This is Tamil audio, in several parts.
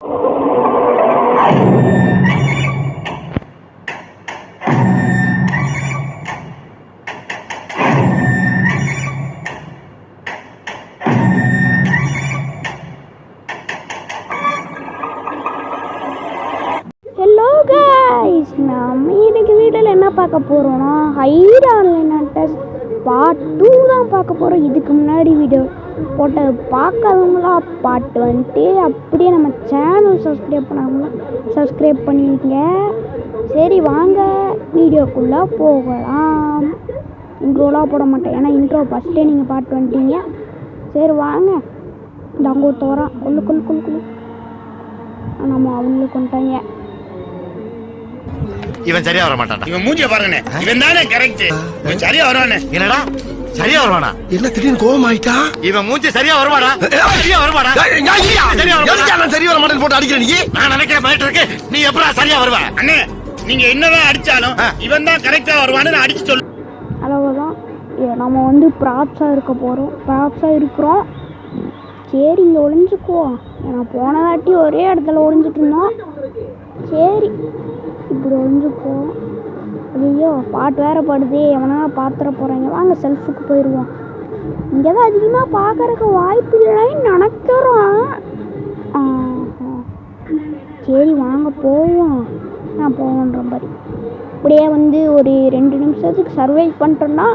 ஹலோ கைஸ், நம்ம இன்னைக்கு வீட்டில் என்ன பார்க்க போகிறோன்னா ஹைட் ஆன்லைன் டெஸ்ட் பார்ட் 2 தான் பார்க்க போகிறோம். இதுக்கு முன்னாடி வீடியோ போட்ட பார்க்காதவங்களாம் பார்ட் வந்துட்டு அப்படியே நம்ம சேனல் சப்ஸ்கிரைப் பண்ணாமலாம் சப்ஸ்கிரைப் பண்ணிங்க. சரி வாங்க வீடியோக்குள்ளே போகலாம். இன்ட்ரோலாம் போட மாட்டேன், ஏன்னா இன்ட்ரோ ஃபஸ்ட்டே நீங்கள் பார்த்து வந்துட்டீங்க. சரி வாங்க, இந்த அங்கே ஒருத்த வரான். கொள்ளு நம்ம அவங்களுக்கு கொண்டாங்க. இவன் சரியா வர மாட்டான். இவன் மூஞ்சிய பாருங்கண்ணே, இவன் தானே கரெக்ட். இவன் சரியா வருவானே. என்னடா சரியா வருவானா? என்ன திடீர்னு கோவம் ஆயிட்டா? இவன் மூஞ்சி சரியா வருவாடா? சரியா வருவாடா? சரி வர மாட்டேன்னு போட்டு அடிக்கிற நீ. நான் நினைக்கிற மாதிரி இருக்கு. நீ எப்படா சரியா வருவ? அண்ணே, நீங்க என்னதான் அடிச்சாலும் இவன் தான் கரெக்டா வருவான்னு நான் அடிச்சு சொல்லு. அளவுதான் நம்ம வந்து ப்ராப்ஸாக இருக்க போகிறோம். ப்ராப்ஸாக இருக்கிறோம். சரி இங்கே ஒளிஞ்சுக்குவோம். ஏன்னா போன வாட்டி ஒரே இடத்துல ஒளிஞ்சிட்டு இருந்தோம். சரி இப்படி ஒளிஞ்சுக்குவோம். ஐயோ பாட்டு வேறு பாடுதே, எவனா பாத்திர போகிறாங்க. வாங்க செல்ஃபுக்கு போயிடுவோம். இங்கே தான் அதிகமாக பார்க்குறக்கு வாய்ப்பு இல்லைன்னு நினைக்கிறோம். சரி வாங்க போவோம். நான் போகன்ற மாதிரி அப்படியே வந்து ஒரு 2 நிமிஷத்துக்கு சர்வை பண்ணிட்டோன்னா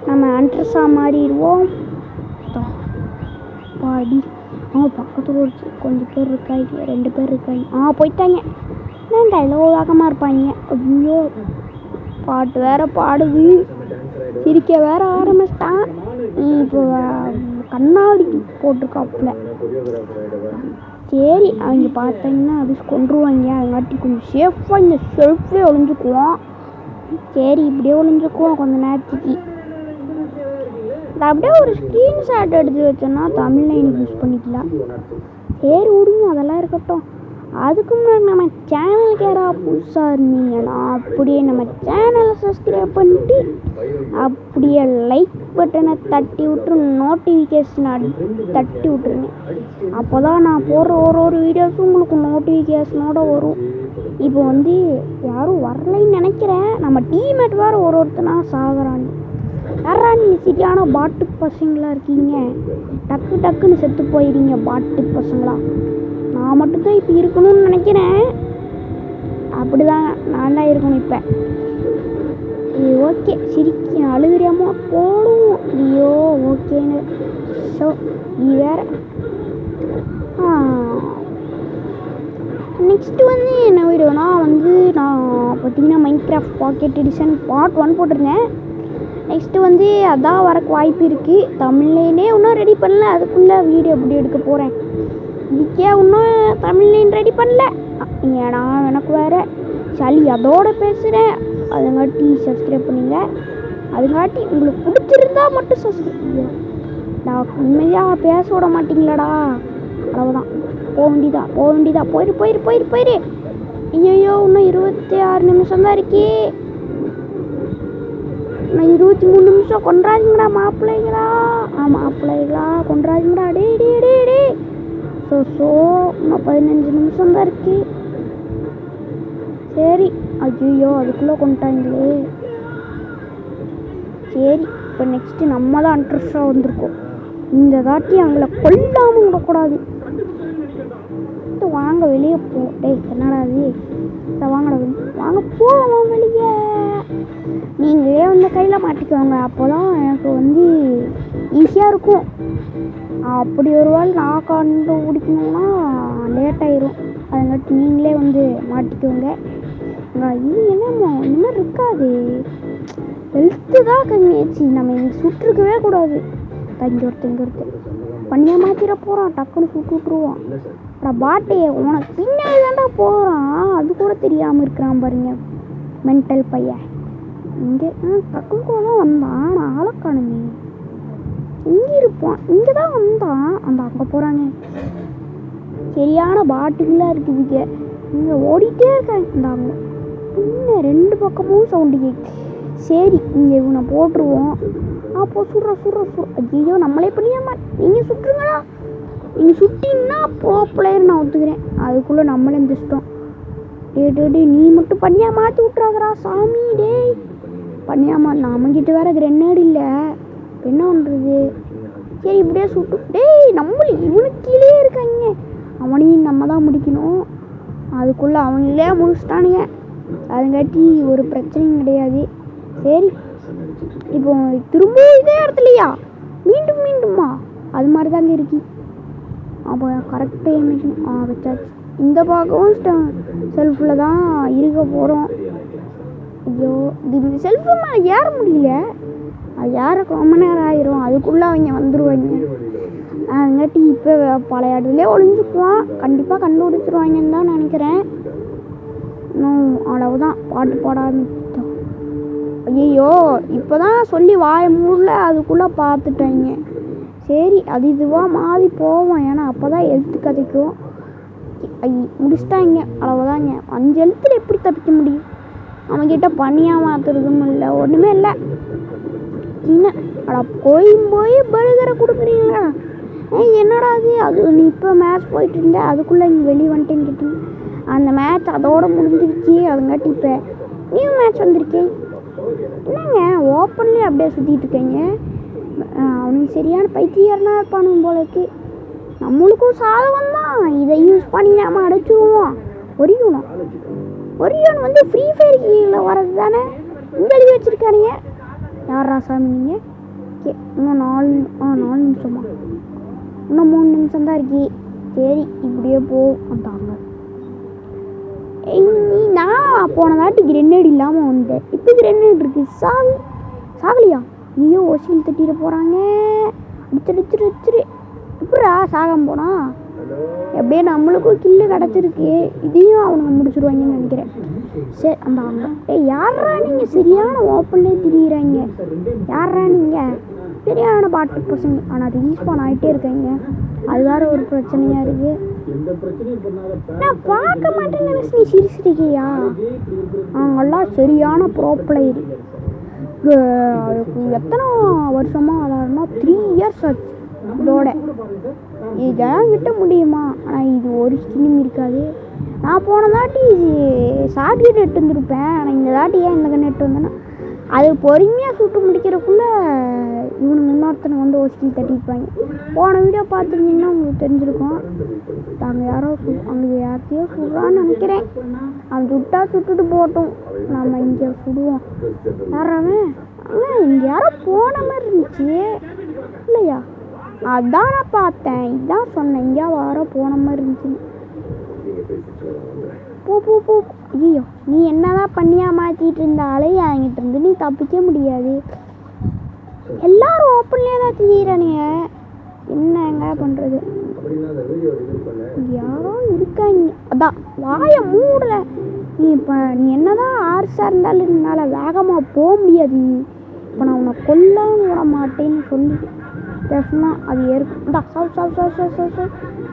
நம்ம அண்ட்ரஸாக மாறிடுவோம். பாடி பக்கத்தில் ஒரு கொஞ்சம் பேர் இருக்காங்க, 2 பேர் இருக்காங்க. போயிட்டாங்க. நான் கையில் வேகமாக இருப்பாங்க. ஐயோ பாட்டு வேற பாடுது, சிரிக்க வேற ஆரம்பிச்சிட்டான். இப்போ கண்ணாடி போட்டிருக்காப்புல. சரி அவங்க பார்த்தாங்கன்னா அது கொண்டுருவாங்க. அதுங்காட்டி கொஞ்சம் சேஃபாக இந்த செல்ஃபே ஒளிஞ்சுக்குவோம். சரி இப்படியே ஒளிஞ்சுக்குவோம் கொஞ்சம் நேரத்துக்கு. அப்படியே ஒரு ஸ்க்ரீன்ஷாட் எடுத்து வச்சோன்னா தமிழில் யூஸ் பண்ணிக்கலாம். சரி விடுங்க, அதெல்லாம் இருக்கட்டும். அதுக்கு முன்னாடி நம்ம சேனலுக்கு யாராவது புதுசாக இருந்தீங்கன்னா அப்படியே நம்ம சேனலை சப்ஸ்கிரைப் பண்ணிட்டு அப்படியே லைக் பட்டனை தட்டி விட்டு நோட்டிஃபிகேஷனை தட்டி விட்டுருங்க. அப்போ தான் நான் போடுற ஒரு வீடியோஸும் உங்களுக்கு நோட்டிஃபிகேஷனோட வரும். இப்போ வந்து யாரும் வரலைன்னு நினைக்கிறேன். நம்ம டீம்மேட் வேறு ஒருத்தனா சாகுறான்னு. யாரா நீங்கள் சரியான பாட்டு பசங்களாக இருக்கீங்க, டக்குன்னு செத்து போயிடுங்க பாட்டு பசங்களா. நான் மட்டும்தான் இப்போ இருக்கணும்னு நினைக்கிறேன். அப்படிதாங்க நான் தான் இருக்கணும் இப்போ. ஓகே சிரிக்க அழுகிறியாமோ போடும். ஐயோ ஓகேன்னு. ஸோ இது வேறு. நெக்ஸ்ட்டு வந்து என்ன வீடியோனா வந்து நான் பார்த்தீங்கன்னா மைன்கிராஃப்ட் பாக்கெட் எடிஷன் பார்ட் 1 போட்டிருந்தேன். நெக்ஸ்ட்டு வந்து அதான் வரக்கு வாய்ப்பு இருக்குது. தமிழ்லேனே இன்னும் ரெடி பண்ணல, அதுக்குள்ளே வீடியோ எப்படி எடுக்க போகிறேன். இதுக்கே இன்னும் தமிழ்லேன் ரெடி பண்ணல. ஏன்னா எனக்கு வேறு சளி அதோடு பேசுகிறேன். அதுங்காட்டி சப்ஸ்கிரைப் பண்ணிங்க. அதுங்காட்டி உங்களுக்கு பிடிச்சிருந்தா மட்டும் சப்ஸ்கிரைப் பண்ணுங்க. நான் உண்மையாக பேச விட மாட்டிங்களாடா. அவ்வளோதான், போக வேண்டியதா. போயிரு. ஐயோ இன்னும் 26 நிமிஷம் தான் இருக்கே. நான் 23 நிமிஷம் கொண்டாதீங்கடா மாப்பிள்ளைங்களா. மாப்பிள்ளைங்களா கொண்டாதீங்கடா. டே ஸோ இன்னும் 15 நிமிஷம் தான் இருக்கு. சரி ஐயோ அதுக்குள்ளே கொண்டாங்களே. சரி இப்போ நெக்ஸ்ட்டு நம்ம தான் அண்ட்ரஸாக வந்திருக்கோம். இந்த தாட்டி அவங்கள கொல்லாமல் விடக்கூடாது. வாங்க வெளியே போ. என்னடா அது? வாங்கடா வாங்க போவோம் வெளியே. நீங்களே வந்து கையில் மாட்டிக்குவாங்க. அப்போ தான் எனக்கு வந்து ஈஸியாக இருக்கும். அப்படி ஒரு வேளை நான் கண்டுபிடிக்கணும்னா லேட் ஆயிரும். அதுங்காட்டி நீங்களே வந்து மாட்டிக்குவோங்க. இது என்னமோ இந்த மாதிரி இருக்காது. ஹெல்த்து தான் கம்மியாச்சு. நம்ம இங்கே சுட்டுருக்கவே கூடாது. இங்கே ஒருத்தர் பண்ணியாக மாற்றிட போகிறான். டக்குன்னு சுட்டு விட்ருவான். அப்புறம் பாட்டே உனக்கு பின்னாடி தாண்டா போகிறான். அது கூட தெரியாமல் இருக்கிறான் பாருங்க மென்டல் பையன். இங்கே டக்குன்னு கூட தான் வந்தான். நான் ஆளக்கானுமே இங்கே இருப்பான். இங்கே தான் வந்தான். அங்கே போகிறாங்க. சரியான பாட்டுகளாக இருக்குதுங்க. இங்கே ஓடிட்டே இருக்காங்க. இந்தாங்க இன்னும் 2 பக்கமும் சவுண்டு கேட்கு. சரி இங்கே இவனை போட்டுருவோம். அப்போ சுடுற. ஐயோ நம்மளே பண்ணியாமா. நீங்கள் சுட்டுருங்களா. நீங்கள் சுட்டிங்கன்னா ப்ரோ பிளேயர் நான் ஒத்துக்கிறேன். அதுக்குள்ளே நம்மளே இருந்துச்சிட்டோம். டே நீ மட்டும் பண்ணியா மாற்றி விட்றாதரா சாமி. டேய் பண்ணியாமா நம்மக்கிட்ட வேற கிரெனேட் இல்லை, என்ன பண்ணுறது? சரி இப்படியே சுட்டு. டேய் நம்மள இவனுக்கு கீழே இருக்காங்க, அவனையும் நம்ம தான் முடிக்கணும். அதுக்குள்ளே அவங்களே முடிச்சிட்டானுங்க. அதுங்காட்டி ஒரு பிரச்சனையும் கிடையாது. சரி இப்போ திரும்பவும் இதே இடத்துலையா மீண்டுமா அது மாதிரி தாங்க இருக்கு. அப்போ கரெக்டாக ஏமிக்கணும். வச்சாச்சு. இந்த பக்கம் செல்ஃபில் தான் இருக்க போகிறோம். ஐயோ இது செல்ஃபு மேலே ஏற முடியல, அது ஏறக்கு ரொம்ப நேரம் ஆயிரும். அதுக்குள்ளே அவங்க வந்துடுவாங்க. அதுங்காட்டி இப்போ பழைய இடத்துலேயே ஒளிஞ்சுக்குவான். கண்டிப்பாக கண்டுபிடிச்சிருவாங்கன்னு தான் நினைக்கிறேன். இன்னும் அவ்வளவுதான், பாட்டு பாட ஆரம்பிச்சிட்டோம். ஐயோ இப்போ தான் சொல்லி வாய மூடல, அதுக்குள்ளே பார்த்துட்டாங்க. சரி அது இதுவாக மாறி போவோம், ஏன்னா அப்போ தான் எழுத்து கதைக்கும். முடிச்சிட்டாங்க, அவ்வளவுதாங்க. 5 எழுத்தில் எப்படி தப்பிக்க முடியும்? அவன்கிட்ட பனியாக மாற்றுறதும் இல்லை, ஒன்றுமே இல்லை. என்ன அடா போய் பர்கரை கொடுக்குறீங்களா? என்னடா அது நீ இப்போ மேட்ச் போயிட்டு இருந்த, அதுக்குள்ளே இங்கே வெளியே வந்துட்டேன்னு கேட்டீங்க. அந்த மேட்ச் அதோடு முடிஞ்சிருச்சு. அதுங்காட்டி இப்போ நியூ மேட்ச் வந்திருக்கேன். என்னங்க ஓப்பன்லேயே அப்படியே சுற்றிட்டு இருக்கீங்க? அவனுக்கு சரியான பைத்தியாரனா இருப்பானுங்க போலக்கு. நம்மளுக்கும் சாதகம் தான், இதை யூஸ் பண்ணி நாம் அடைச்சிடுவோம். ஒரியோன் வந்து ஃப்ரீ ஃபயர் கீழே வர்றது தானே இங்கே எழுதி வச்சுருக்கானுங்க. யாரா சாமி நீங்கள்? ஓகே இன்னும் 4 நிமிஷமா? இன்னும் 3 நிமிஷம் தான் இருக்கு. சரி இப்படியே போட்டாங்க. நான் போன தாட்டி கிரெனேட் இல்லாமல் வந்தேன், இப்போ கிரெனேட் இருக்குது. சாகலியா? ஐயோ ஓசியில் தட்டிட போகிறாங்க. அடிச்சிரு எப்படா சாகம் போனா? எப்படியே நம்மளுக்கும் கில்லு கிடச்சிருக்கு. இதையும் அவனுங்க முடிச்சுடுவாங்கன்னு நினைக்கிறேன். சரி அந்த யாரா நீங்கள் சரியான ஓப்பன்லேயே திரியிறாங்க? யாரா நீங்கள்? சரியான பாட்டு பசங்க, ஆனால் ரீஸ்பான் ஆகிட்டே இருக்காங்க. அது வேறு ஒரு பிரச்சனையாக இருக்குது. நான் பார்க்க மாட்டேன்னு நினச்சி நீ சிரிச்சிருக்கியா? அவங்கெல்லாம் சரியான ப்ரோ பிளேயர். எத்தனை வருஷமாக விளாட்னா 3 இயர்ஸ் ஆச்சு இதோட. இதெல்லாம் கிட்ட முடியுமா? ஆனால் இது ஒரு ஸ்கின்னும் இருக்காது. நான் போன தாட்டி ஷார்ட் நெட் வந்துருப்பேன், ஆனால் இந்த தாட்டி ஏன் இந்த நெட் வந்தேன்னா அது பொறுமையாக சுட்டு முடிக்கிறதுக்குள்ளே இவனுக்கு இன்னொருத்தனை வந்து ஒரு ஸ்கில் தட்டியிருப்பாங்க. போன வீடியோ பார்த்துருந்தீங்கன்னா உங்களுக்கு தெரிஞ்சிருக்கும். நாங்கள் அங்கே யார்த்தையோ சுடுறான்னு நினைக்கிறேன். அவன் சுட்டுட்டு போட்டோம், நம்ம இங்கே சுடுவோம். யாராவன் ஆனால் இங்கே யாரோ போன மாதிரி இருந்துச்சு இல்லையா? அதான் நான் பார்த்தேன், இதான் சொன்னேன், இங்கே யாரோ போன மாதிரி இருந்துச்சு. போ ஐயோ நீ என்னதான் பண்ணியா மாற்றிட்டு இருந்தாலே என்கிட்ட இருந்து நீ தப்பிக்க முடியாது. எல்லாரும் ஓப்பன்லேயே தான் தெரியுறானுங்க, என்னங்க பண்ணுறது? யாரோ இருக்காங்க, அதான் வாயை மூடல. நீ என்னதான் ஆர்ஸாக இருந்தாலும் என்னால் வேகமாக போக முடியாது. இப்போ நான் உன்னை கொல்லவும் விட மாட்டேன்னு சொல்லி பேசுனா அது ஏற்கும்.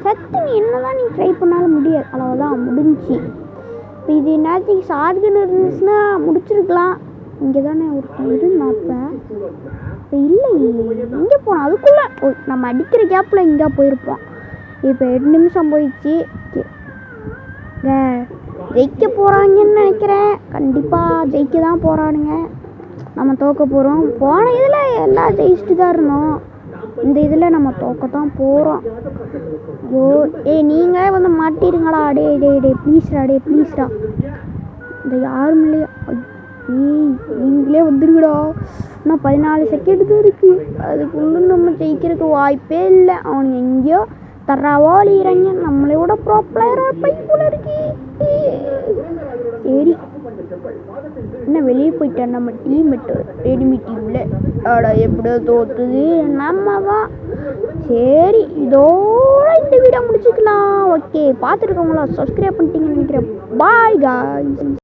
சத்து நீ என்னதான் நீ ட்ரை பண்ணாலும் முடியாது, அவ்வளோதான் முடிஞ்சு. இப்போ இது நேரத்துக்கு ஷார்ட்கன் இருந்துச்சுன்னா முடிச்சிருக்கலாம். இங்கே தானே ஒருத்தன் இருந்தாப்ப. இப்போ இல்லை இங்கே போனோம், அதுக்குள்ளே நம்ம அடிக்கிற கேப்பில் இங்கே போயிருப்போம். இப்போ 8 நிமிஷம் போயிடுச்சு. ஜெயிக்க போகிறாங்கன்னு நினைக்கிறேன். கண்டிப்பாக ஜெயிக்க தான் போகிறானுங்க, நம்ம தோக்க போகிறோம். போன இதில் எல்லாம் ஜெயிச்சுட்டு தான் இருந்தோம், இந்த இதில் நம்ம தோக்கத்தான் போகிறோம். ஐயோ நீங்களே வந்து மாட்டிடுங்களா? டே ப்ளீஸ்டா இந்த யாரும் இல்லையா? நீங்களே வந்துடுங்கடா. இன்னும் 14 செகண்ட் தான் இருக்குது, அதுக்குள்ளே நம்ம ஜெயிக்கிறதுக்கு வாய்ப்பே இல்லை. அவனுங்க எங்கேயோ தர்றாவோ அழிகிறாங்க, நம்மளை விட ப்ரோ பிளேயராக பைக்குள்ள இருக்கு. சரி என்ன வெளியே போயிட்டேன் நம்ம எனிமி டீமில். எப்படியோ தோற்றுது நம்ம தான். சரி இதோட இந்த வீடியோ முடிச்சுக்கலாம். ஓகே பார்த்துருக்கவங்களா சப்ஸ்கிரைப் பண்ணிட்டீங்கன்னு நினைக்கிறேன். Bye guys.